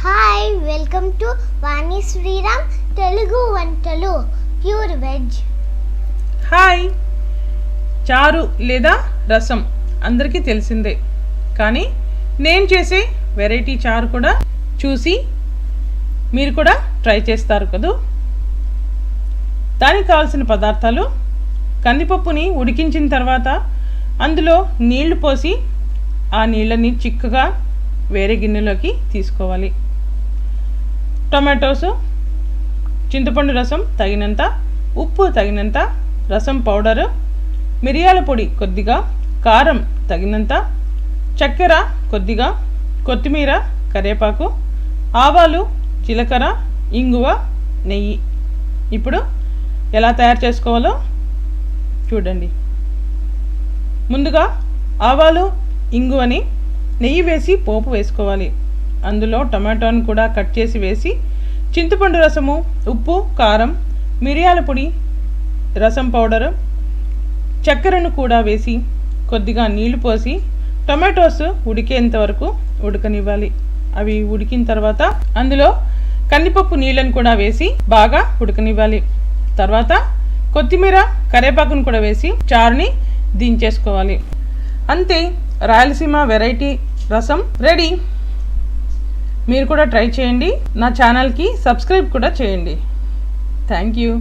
Hi welcome to వాణి శ్రీరామ్ తెలుగు వంటలు pure veg. Hi, చారు లేదా రసం అందరికీ తెలిసిందే, కానీ నేను చేసే వెరైటీ చారు కూడా చూసి మీరు కూడా ట్రై చేస్తారు కదూ. దానికి కావాల్సిన పదార్థాలు: కందిపప్పుని ఉడికించిన తర్వాత అందులో నీళ్లు పోసి ఆ నీళ్ళని చిక్కగా వేరే గిన్నెలోకి తీసుకోవాలి. టొమాటోస్, చింతపండు రసం తగినంత, ఉప్పు తగినంత, రసం పౌడరు, మిరియాల పొడి కొద్దిగా, కారం తగినంత, చక్కెర కొద్దిగా, కొత్తిమీర, కరివేపాకు, ఆవాలు, జీలకర్ర, ఇంగువ, నెయ్యి. ఇప్పుడు ఎలా తయారు చేసుకోవాలో చూడండి. ముందుగా ఆవాలు, ఇంగువని నెయ్యి వేసి పోపు వేసుకోవాలి. అందులో టమాటోని కూడా కట్ చేసి వేసి, చింతపండు రసము, ఉప్పు, కారం, మిరియాల పొడి, రసం పౌడరు, చక్కెరను కూడా వేసి కొద్దిగా నీళ్లు పోసి టొమాటోస్ ఉడికేంత వరకు ఉడకనివ్వాలి. అవి ఉడికిన తర్వాత అందులో కందిపప్పు నీళ్ళను కూడా వేసి బాగా ఉడకనివ్వాలి. తర్వాత కొత్తిమీర, కరివేపాకును కూడా వేసి చారుని దించేసుకోవాలి. అంతే, రాయలసీమ వెరైటీ రసం రెడీ. మీరు కూడా ట్రై చేయండి. నా ఛానల్కి సబ్స్క్రైబ్ కూడా చేయండి. Thank you.